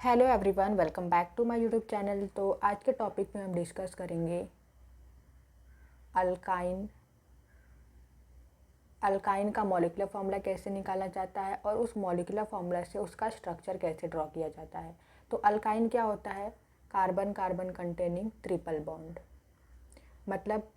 Hello everyone, welcome back to my YouTube channel. तो आज के टॉपिक में हम डिस्कस करेंगे अल्काइन। अल्काइन का मॉलिक्यूलर फार्मूला कैसे निकाला जाता है और उस मॉलिक्यूलर फार्मूला से उसका स्ट्रक्चर कैसे ड्रॉ किया जाता है। तो अल्काइन क्या होता है? Carbon carbon containing triple bond. मतलब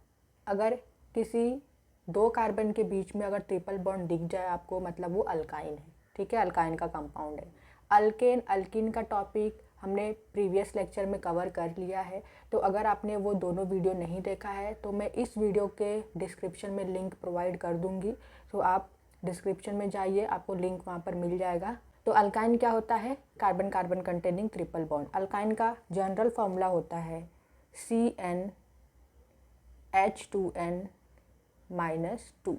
अगर किसी दो कार्बन के बीच में अगर ट्रिपल बॉन्ड दिख जाए आपको, मतलब वो अल्काइन है। ठीक है, अल्काइन का कंपाउंड है। अल्केन अल्किन का टॉपिक हमने प्रीवियस लेक्चर में कवर कर लिया है। तो अगर आपने वो दोनों वीडियो नहीं देखा है तो मैं इस वीडियो के डिस्क्रिप्शन में लिंक प्रोवाइड कर दूंगी। तो आप डिस्क्रिप्शन में जाइए, आपको लिंक वहाँ पर मिल जाएगा। तो अल्काइन क्या होता है? Carbon carbon containing triple bond. Alkyne का जनरल फार्मूला होता है CnH2n-2।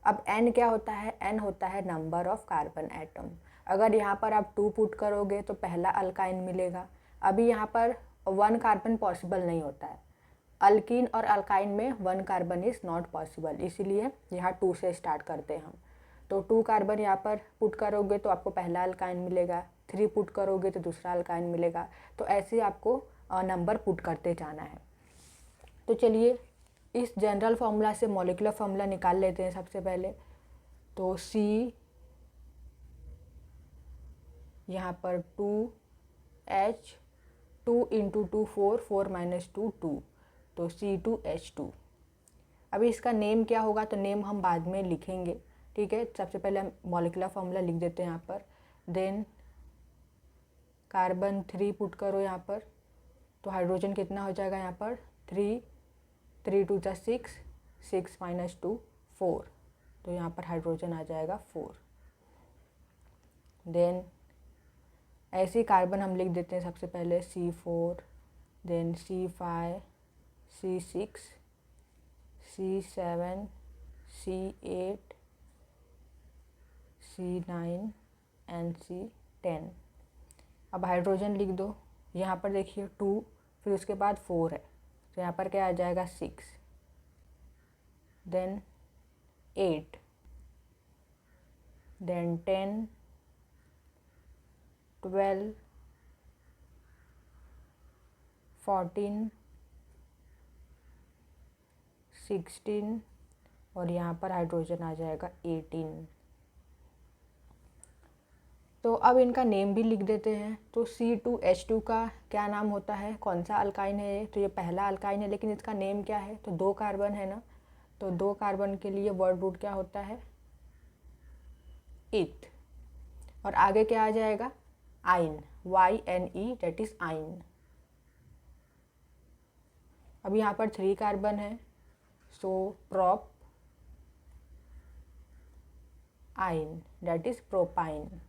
अब n क्या होता है? n होता है नंबर ऑफ कार्बन एटम। अगर यहाँ पर आप 2 पुट करोगे तो पहला अल्काइन मिलेगा। अभी यहाँ पर 1 कार्बन पॉसिबल नहीं होता है। अल्कीन और अल्काइन में 1 कार्बन इज़ नॉट पॉसिबल, इसीलिए यहाँ 2 से स्टार्ट करते हैं हम। तो 2 कार्बन यहाँ पर पुट करोगे तो आपको पहला अल्काइन मिलेगा, 3 पुट करोगे तो दूसरा अल्काइन मिलेगा। तो ऐसे आपको नंबर पुट करते जाना है। तो चलिए इस जनरल फार्मूला से मॉलिक्यूलर फार्मूला निकाल लेते हैं सबसे पहले। तो C यहाँ पर 2H, 2 इंटू 2 4, 4 माइनस 2 2, तो C2H2। अभी इसका नेम क्या होगा तो नेम हम बाद में लिखेंगे। ठीक है, सबसे पहले हम मॉलिक्यूलर फार्मूला लिख देते हैं यहाँ पर। देन कार्बन 3 पुट करो यहाँ पर, तो हाइड्रोजन कितना हो जाएगा यहाँ पर? 3, 3 2 6, 6 माइनस 2 4, तो यहाँ पर हाइड्रोजन आ जाएगा 4। देन ऐसे कार्बन हम लिख देते हैं सबसे पहले C4, then C5, C6, C7, C8, C9 and C10। अब हाइड्रोजन लिख दो। यहाँ पर देखिए 2, फिर उसके बाद 4 है, तो यहाँ पर क्या आ जाएगा? 6, देन 8, देन 10, 12, 14, 16 और यहाँ पर हाइड्रोजन आ जाएगा 18। तो अब इनका नेम भी लिख देते हैं। तो C2H2 का क्या नाम होता है? कौन सा अल्काइन है ये? तो ये पहला अल्काइन है, लेकिन इसका नेम क्या है? तो 2 कार्बन है ना, तो 2 कार्बन के लिए वर्ड रूट क्या होता है? इथ। और आगे क्या आ जाएगा? आइन, YNE, डेट इज आइन। अब यहाँ पर 3 कार्बन है, so propyne, that is propyne.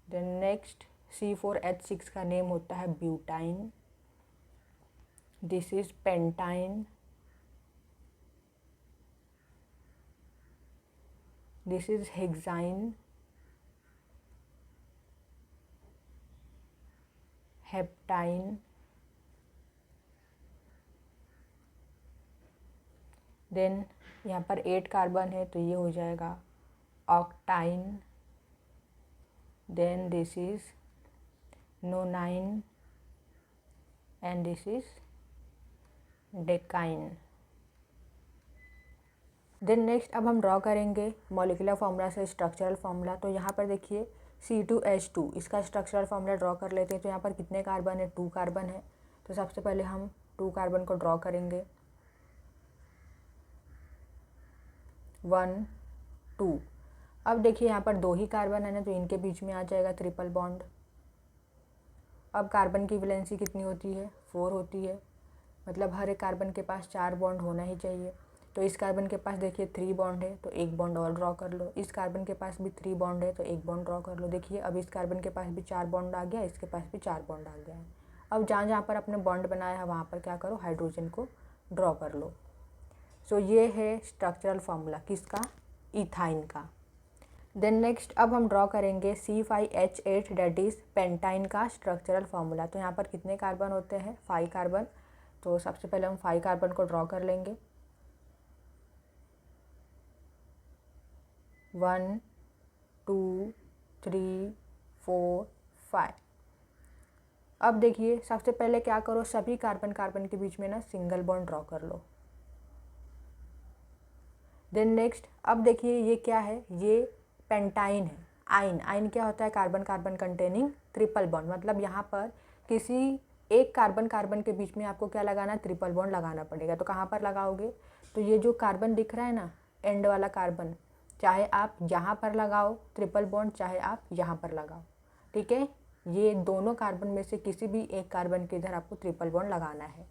Then next C4H6 का नेम होता है butyne, this is pentyne, this is hexyne, heptyne, then यहाँ पर 8 कार्बन है तो ये हो जाएगा octyne, then this is nonyne and this is decyne. Then next अब हम ड्रॉ करेंगे मॉलिक्यूलर फार्मूला से स्ट्रक्चरल फार्मूला। तो यहाँ पर देखिए C2H2, इसका स्ट्रक्चरल फार्मूला ड्रॉ कर लेते हैं। तो यहाँ पर कितने कार्बन है? 2 कार्बन है। तो सबसे पहले हम 2 कार्बन को ड्रॉ करेंगे, 1 2। अब देखिए यहाँ पर 2 ही कार्बन है ना, तो इनके बीच में आ जाएगा ट्रिपल बॉन्ड। अब कार्बन की वैलेंसी कितनी होती है? 4 होती है, मतलब हर एक कार्बन के पास 4 बॉन्ड होना ही चाहिए। तो इस कार्बन के पास देखिए 3 बॉन्ड है, तो 1 बॉन्ड और ड्रॉ कर लो। इस कार्बन के पास भी 3 बॉन्ड है, तो 1 बॉन्ड ड्रॉ कर लो। देखिए अब इस कार्बन के पास भी 4 बॉन्ड आ गया, इसके पास भी 4 बॉन्ड आ गया है। अब जहाँ जहाँ पर आपने बॉन्ड बनाया है वहाँ पर क्या करो? हाइड्रोजन को ड्रॉ कर लो। सो ये है स्ट्रक्चरल फार्मूला किसका? इथाइन का। देन नेक्स्ट अब हम ड्रॉ करेंगे C5H8, डेट इज़ पेंटाइन का स्ट्रक्चरल फार्मूला। तो यहाँ पर कितने कार्बन होते हैं? 5 कार्बन। तो सबसे पहले हम 5 कार्बन को ड्रॉ कर लेंगे, 1 2 3 4 5। अब देखिए सबसे पहले क्या करो, सभी कार्बन कार्बन के बीच में ना सिंगल बॉन्ड ड्रॉ कर लो। देन नेक्स्ट, अब देखिए ये क्या है, ये पेंटाइन है। आइन, आइन क्या होता है, carbon carbon containing triple bond. मतलब यहाँ पर किसी एक कार्बन कार्बन के बीच में आपको क्या लगाना है, ट्रिपल बॉन्ड लगाना पड़ेगा। तो कहाँ पर लगाओगे, तो ये जो कार्बन दिख रहा है ना, एंड वाला कार्बन, चाहे आप यहाँ पर लगाओ ट्रिपल बॉन्ड, चाहे आप यहाँ पर लगाओ, ठीक है। ये दोनों कार्बन में से किसी भी एक कार्बन के इधर आपको ट्रिपल बॉन्ड लगाना है।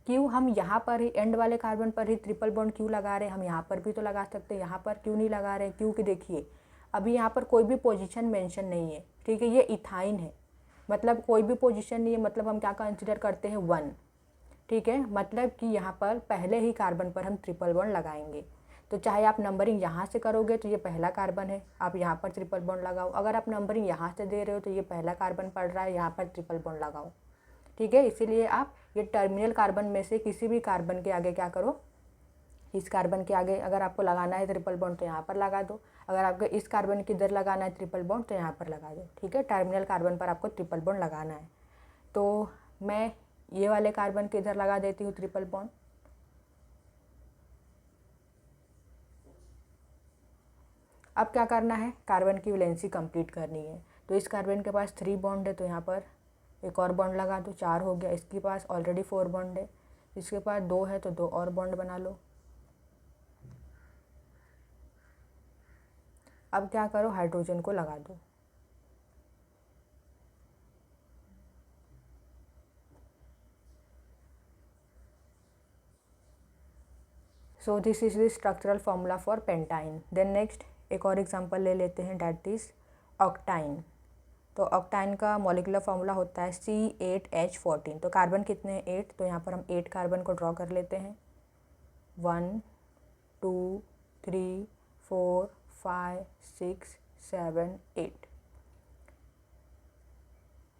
क्यों हम यहाँ पर ही एंड वाले कार्बन पर ही ट्रिपल बॉन्ड क्यों लगा रहे हैं, हम यहाँ पर भी तो लगा सकते हैं, यहाँ पर क्यों नहीं लगा रहे हैं, क्योंकि देखिए अभी यहाँ पर कोई भी पोजीशन मेंशन नहीं है, ठीक है। ये इथाइन है, मतलब कोई भी पोजीशन नहीं है, मतलब हम क्या कंसिडर करते हैं 1, ठीक है। मतलब कि यहाँ पर पहले ही कार्बन पर हम ट्रिपल बॉन्ड लगाएंगे। तो चाहे आप नंबरिंग यहाँ से करोगे तो ये पहला कार्बन है, आप यहाँ पर ट्रिपल बॉन्ड लगाओ। अगर आप नंबरिंग यहाँ से दे रहे हो तो ये पहला कार्बन पड़ रहा है, यहाँ पर ट्रिपल बॉन्ड लगाओ, ठीक है। इसीलिए आप ये टर्मिनल कार्बन में से किसी भी कार्बन के आगे क्या करो, इस कार्बन के आगे अगर आपको लगाना है ट्रिपल बॉन्ड तो यहाँ पर लगा दो, अगर आपको इस कार्बन की इधर लगाना है ट्रिपल बॉन्ड तो यहाँ पर लगा दो, ठीक है। टर्मिनल कार्बन पर आपको ट्रिपल बॉन्ड लगाना है। तो मैं ये वाले कार्बन के इधर लगा देती हूँ ट्रिपल बॉन्ड। अब क्या करना है, कार्बन की वैलेंसी कंप्लीट करनी है। तो इस कार्बन के पास 3 बॉन्ड है, तो यहाँ पर एक और बॉन्ड लगा दो, 4 हो गया। इसके पास ऑलरेडी 4 बॉन्ड है, इसके पास 2 है तो 2 और बॉन्ड बना लो। अब क्या करो, हाइड्रोजन को लगा दो। So this is the structural formula for pentyne. Then next एक और एग्जांपल ले लेते हैं, डैट इज ऑक्टाइन। तो ऑक्टाइन का मॉलिक्यूलर फार्मूला होता है C8H14। तो कार्बन कितने हैं, 8, तो यहाँ पर हम 8 कार्बन को ड्रॉ कर लेते हैं। 1 2 3 4 5 6 7 8।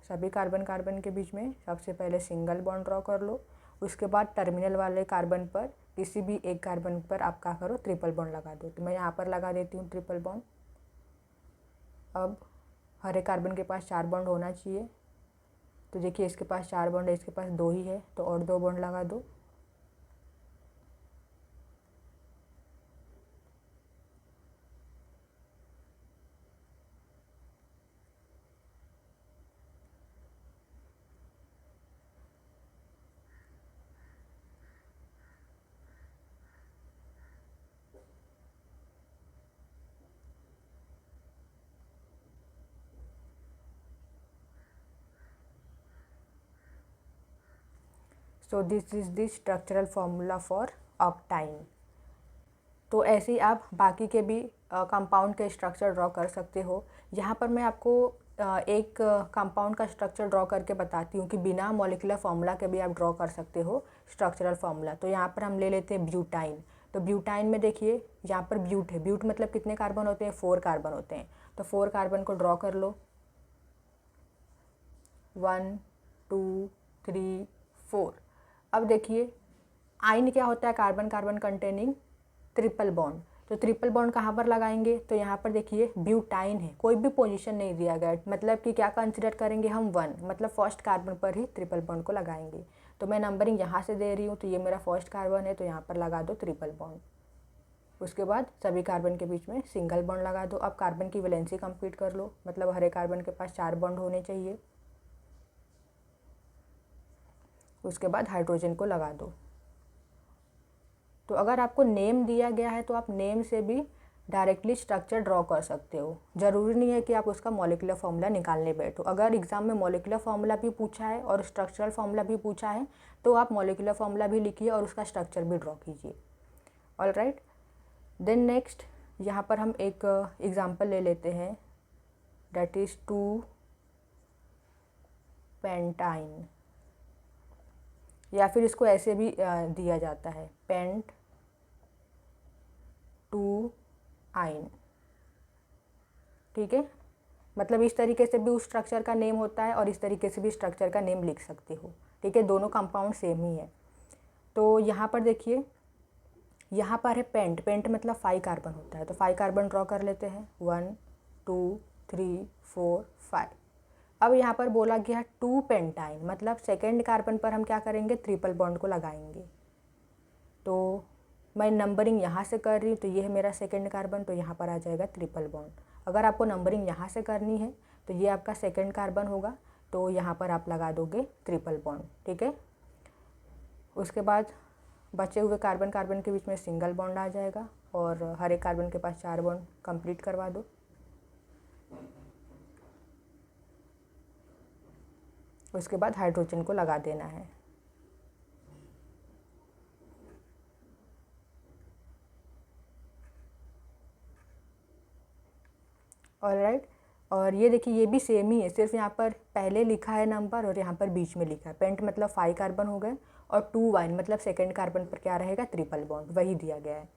सभी कार्बन कार्बन के बीच में सबसे पहले सिंगल बॉन्ड ड्रॉ कर लो। उसके बाद टर्मिनल वाले कार्बन पर किसी भी एक कार्बन पर आप क्या करो, ट्रिपल बॉन्ड लगा दो। तो मैं यहाँ पर लगा देती हूँ ट्रिपल बॉन्ड। अब हर एक कार्बन के पास 4 बॉन्ड होना चाहिए। तो देखिए इसके पास 4 बॉन्ड है, इसके पास 2 ही है, तो और 2 बॉन्ड लगा दो। So this is the structural formula for octyne. तो ऐसे ही आप बाकी के भी कंपाउंड के स्ट्रक्चर ड्रॉ कर सकते हो। यहाँ पर मैं आपको एक कंपाउंड का स्ट्रक्चर ड्रॉ करके बताती हूँ कि बिना मॉलिक्यूलर फार्मूला के भी आप ड्रॉ कर सकते हो स्ट्रक्चरल फार्मूला। तो यहाँ पर हम ले लेते हैं ब्यूटाइन। तो ब्यूटाइन में देखिए यहाँ पर ब्यूट है, ब्यूट मतलब कितने कार्बन होते हैं, 4 कार्बन होते हैं। तो 4 कार्बन को ड्रॉ कर लो, 1 2 3 4। अब देखिए आइन क्या होता है, carbon carbon containing triple bond. तो ट्रिपल बॉन्ड कहाँ पर लगाएंगे, तो यहाँ पर देखिए ब्यूटाइन है, कोई भी पोजीशन नहीं दिया गया, मतलब कि क्या कंसिडर करेंगे हम 1, मतलब फर्स्ट कार्बन पर ही ट्रिपल बॉन्ड को लगाएंगे। तो मैं नंबरिंग यहाँ से दे रही हूँ, तो ये मेरा फर्स्ट कार्बन है, तो यहाँ पर लगा दो ट्रिपल बॉन्ड। उसके बाद सभी कार्बन के बीच में सिंगल बॉन्ड लगा दो। अब कार्बन की वैलेंसी कंप्लीट कर लो, मतलब हर एक कार्बन के पास 4 बॉन्ड होने चाहिए। उसके बाद हाइड्रोजन को लगा दो। तो अगर आपको नेम दिया गया है तो आप नेम से भी डायरेक्टली स्ट्रक्चर ड्रॉ कर सकते हो, ज़रूरी नहीं है कि आप उसका मॉलिक्यूलर फार्मूला निकालने बैठो। अगर एग्जाम में मॉलिक्यूलर फार्मूला भी पूछा है और स्ट्रक्चरल फार्मूला भी पूछा है तो आप मॉलिक्यूलर फार्मूला भी लिखिए और उसका स्ट्रक्चर भी ड्रॉ कीजिए। ऑल राइट, देन नेक्स्ट यहाँ पर हम एक एग्जाम्पल ले लेते हैं, डेट इज़ 2 पेंटाइन, या फिर इसको ऐसे भी दिया जाता है पेंट 2 आइन, ठीक है। मतलब इस तरीके से भी उस स्ट्रक्चर का नेम होता है और इस तरीके से भी स्ट्रक्चर का नेम लिख सकते हो, ठीक है। दोनों कंपाउंड सेम ही है। तो यहाँ पर देखिए यहाँ पर है पेंट, पेंट मतलब 5 कार्बन होता है। तो 5 कार्बन ड्रॉ कर लेते हैं, 1 2 3 4 5। अब यहाँ पर बोला गया 2 पेंटाइन, मतलब सेकेंड कार्बन पर हम क्या करेंगे, ट्रिपल बॉन्ड को लगाएंगे। तो मैं नंबरिंग यहाँ से कर रही हूँ, तो ये है मेरा सेकेंड कार्बन, तो यहाँ पर आ जाएगा ट्रिपल बॉन्ड। अगर आपको नंबरिंग यहाँ से करनी है तो ये आपका सेकेंड कार्बन होगा, तो यहाँ पर आप लगा दोगे ट्रिपल बॉन्ड, ठीक है। उसके बाद बचे हुए कार्बन के बीच में सिंगल बॉन्ड आ जाएगा और हर एक कार्बन के पास 4 बॉन्ड कंप्लीट करवा दो। उसके बाद हाइड्रोजन को लगा देना है। ऑलराइट, और ये देखिए ये भी सेम ही है, सिर्फ यहाँ पर पहले लिखा है नंबर और यहाँ पर बीच में लिखा है। पेंट मतलब 5 कार्बन हो गए और 2 वाइन मतलब सेकेंड कार्बन पर क्या रहेगा, ट्रिपल बॉन्ड, वही दिया गया है।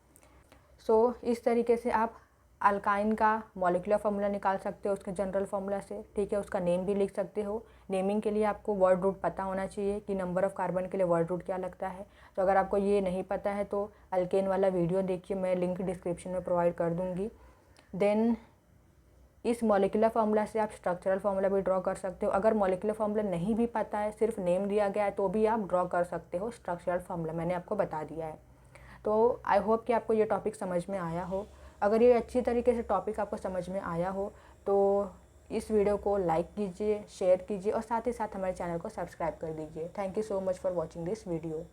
सो इस तरीके से आप अल्काइन का मॉलिक्यूलर फार्मूला निकाल सकते हो उसके जनरल फार्मूला से, ठीक है। उसका नेम भी लिख सकते हो। नेमिंग के लिए आपको वर्ड रूट पता होना चाहिए कि नंबर ऑफ़ कार्बन के लिए वर्ड रूट क्या लगता है। तो अगर आपको ये नहीं पता है तो अल्केन वाला वीडियो देखिए, मैं लिंक डिस्क्रिप्शन में प्रोवाइड कर दूँगी। देन इस मॉलिक्यूलर फार्मूला से आप स्ट्रक्चरल फार्मूला भी ड्रॉ कर सकते हो। अगर मॉलिक्यूलर फार्मूला नहीं भी पता है, सिर्फ नेम दिया गया है, तो भी आप ड्रॉ कर सकते हो स्ट्रक्चरल फार्मूला, मैंने आपको बता दिया है। तो आई होप कि आपको ये टॉपिक समझ में आया हो। अगर ये अच्छी तरीके से टॉपिक आपको समझ में आया हो तो इस वीडियो को लाइक कीजिए, शेयर कीजिए और साथ ही साथ हमारे चैनल को सब्सक्राइब कर दीजिए। Thank you so much for watching this video.